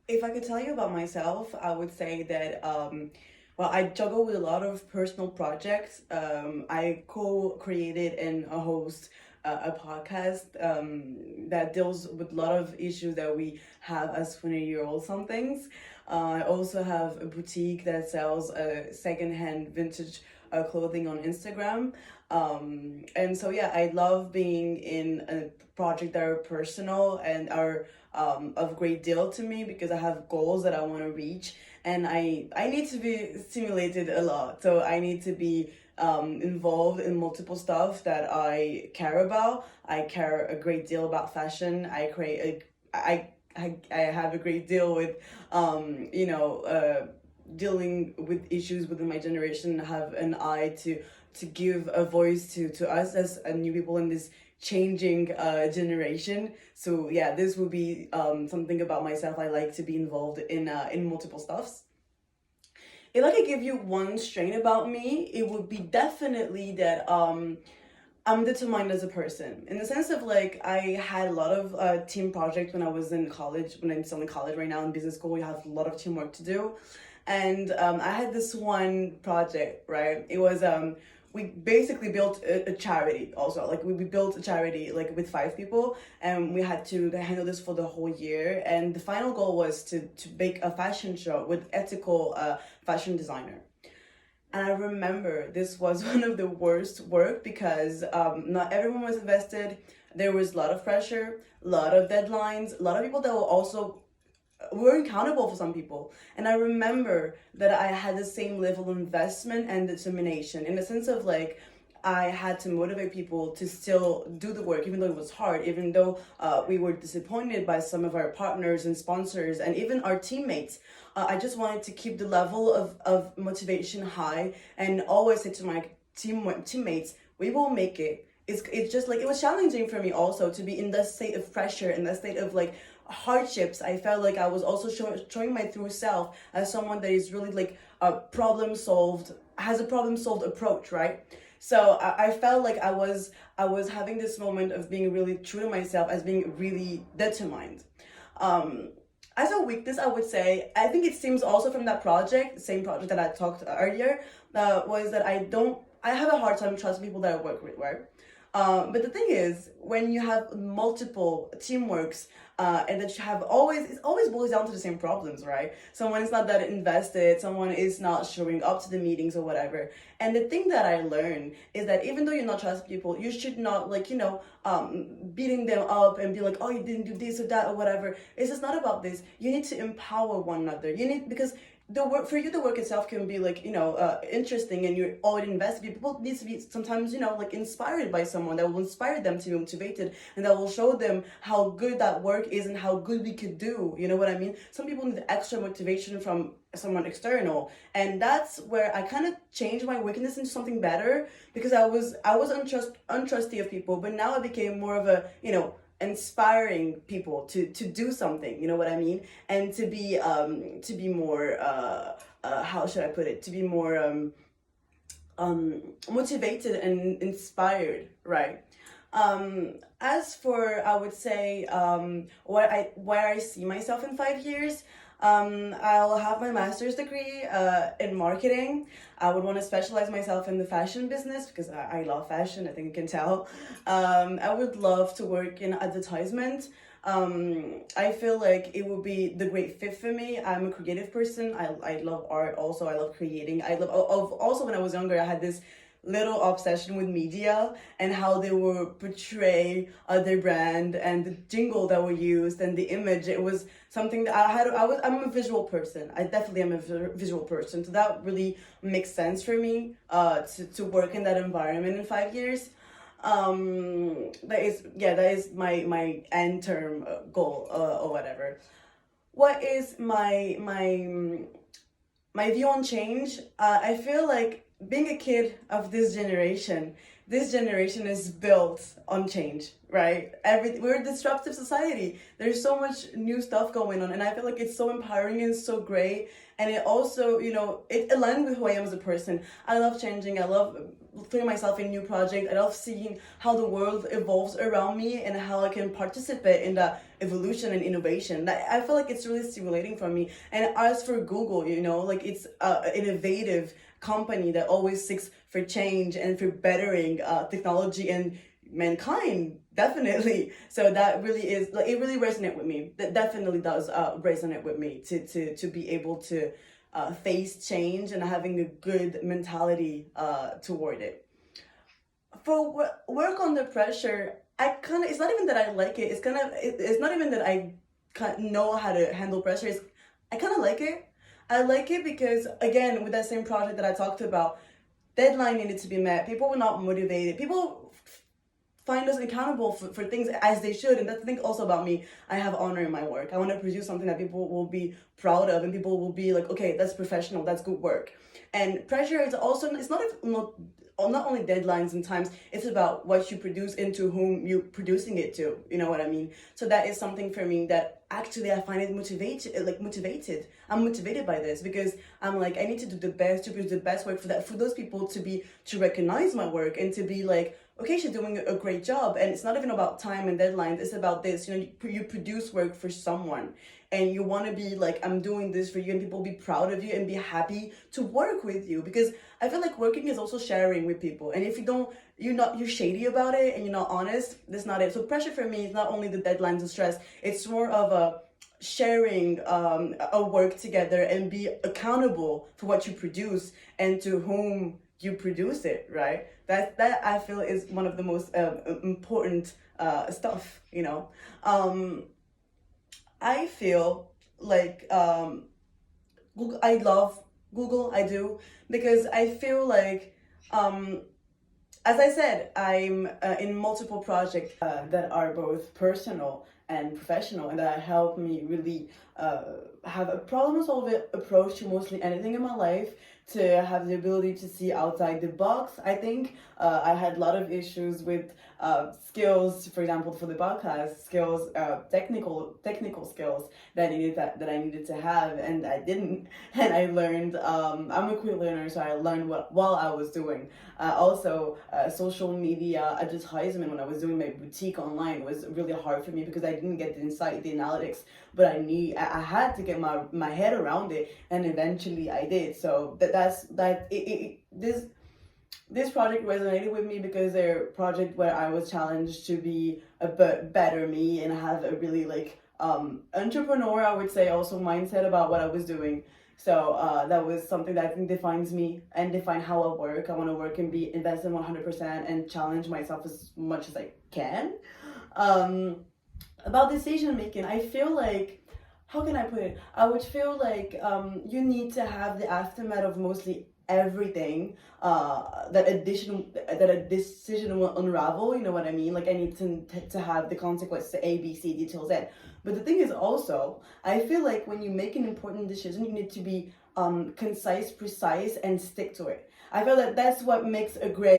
If I could tell you about myself, I would say that well, I juggle with a lot of personal projects. I co-created and host a podcast that deals with a lot of issues that we have as 20-year-old somethings. I also have a boutique that sells secondhand vintage clothing on Instagram. And so, yeah, I love being in a project that are personal and are of great deal to me because I have goals that I want to reach, and I need to be stimulated a lot. So I need to be involved in multiple stuff that I care about. I care a great deal about fashion. I have a great deal with dealing with issues within my generation. Have an eye to give a voice to us as new people in this changing generation. So yeah, this would be something about myself. I like to be involved in multiple stuffs. If I could give you one strain about me, it would be definitely that I'm determined as a person, in the sense of like I had a lot of team projects when I was in college. When I'm still in college right now in business school, we have a lot of teamwork to do, and I had this one project. Right, it was we basically built a charity. Also, like we built a charity like with 5 people, and we had to handle this for the whole year. And the final goal was to make a fashion show with ethical fashion designer. And I remember this was one of the worst work because not everyone was invested. There was a lot of pressure, a lot of deadlines, a lot of people that were accountable for some people. And I remember that I had the same level of investment and determination in the sense of like, I had to motivate people to still do the work, even though it was hard, even though we were disappointed by some of our partners and sponsors and even our teammates. I just wanted to keep the level of motivation high and always say to my teammates, we will make it. It's just like, it was challenging for me also to be in that state of pressure, in that state of like hardships. I felt like I was also showing my true self as someone that is really like has a problem solved approach, right? So I felt like I was having this moment of being really true to myself, as being really determined. Um, as a weakness, I would say, I think it seems also from that project, the same project that I talked earlier, was that I have a hard time trusting people that I work with, right? But the thing is, when you have multiple teamworks, and that you have it always boils down to the same problems, right? Someone is not that invested, someone is not showing up to the meetings or whatever. And the thing that I learned is that even though you're not trusting people, you should not like, beating them up and be like, oh, you didn't do this or that or whatever. It's just not about this. You need to empower one another. Because the work for you, the work itself can be like interesting and you're already invested. People need to be sometimes like inspired by someone that will inspire them to be motivated, and that will show them how good that work is and how good we could do. You know what I mean? Some people need extra motivation from someone external, and that's where I kind of changed my weakness into something better, because I was untrusty of people, but now I became more of a inspiring people to do something, you know what I mean, and to be more how should I put it, to be more motivated and inspired, right? As for, I would say, where I see myself in 5 years, I'll have my master's degree in marketing. I would want to specialize myself in the fashion business because I love fashion. I think you can tell. I would love to work in advertisement. I feel like it would be the great fit for me. I'm a creative person. I love art also. I love creating. Also when I was younger, I had this little obsession with media and how they would portray their brand and the jingle that were used and the image. It was something that I'm a visual person. I definitely am a visual person. So that really makes sense for me to work in that environment in 5 years. That is my end term goal or whatever. What is my view on change? I feel like being a kid of this generation is built on change, right? We're a disruptive society. There's so much new stuff going on, and I feel like it's so empowering and so great. And it also, it aligns with who I am as a person. I love changing. I love throwing myself in new projects. I love seeing how the world evolves around me and how I can participate in the evolution and innovation. I feel like it's really stimulating for me. And as for Google, you know, like it's an innovative company that always seeks for change and for bettering technology and mankind, definitely. So that really is like, it really resonated with me. That definitely does resonate with me to be able to face change and having a good mentality toward it. For work under pressure, I kind of, it's not even that I like it. It's kind of, it's not even that I know how to handle pressure. I kind of like it. I like it because, again, with that same project that I talked about, deadline needed to be met. People were not motivated. People find us accountable for things as they should. And that's the thing also about me. I have honor in my work. I want to produce something that people will be proud of and people will be like, okay, that's professional, that's good work. And pressure is also, it's not only deadlines and times, it's about what you produce and to whom you're producing it to, you know what I mean? So that is something for me that actually I find it motivated. I'm motivated by this because I'm like, I need to do the best, to produce the best work for those people to recognize my work and to be like, okay, she's doing a great job. And it's not even about time and deadlines, it's about this, you know, you produce work for someone and you want to be like, I'm doing this for you, and people be proud of you and be happy to work with you, because I feel like working is also sharing with people. And if you're shady about it and you're not honest, that's not it. So pressure for me is not only the deadlines and stress, it's more of a sharing a work together and be accountable for what you produce and to whom you produce it, right? That I feel is one of the most important stuff, you know. I feel like Google, I love Google, I do, because I feel like, as I said, I'm in multiple projects that are both personal and professional, and that help me really have a problem-solving approach to mostly anything in my life, to have the ability to see outside the box. I think I had a lot of issues with skills, for example, for the podcast, skills, technical skills that I needed to have, and I didn't. And I learned. I'm a quick learner, so I learned while I was doing. Also, social media advertisement when I was doing my boutique online was really hard for me because I didn't get the insight, the analytics, but I had to get my head around it, and eventually I did. So this project resonated with me because they're a project where I was challenged to be a bit better me and have a really like entrepreneur, I would say, also mindset about what I was doing. So that was something that I think defines me and define how I work. I want to work and be invested 100% and challenge myself as much as I can. About decision making, I feel like, how can I put it? I would feel like you need to have the aftermath of mostly everything that a decision will unravel, you know what I mean? Like I need to have the consequences to A, B, C, D till Z. But the thing is also, I feel like when you make an important decision, you need to be concise, precise, and stick to it. I feel that that's what makes a great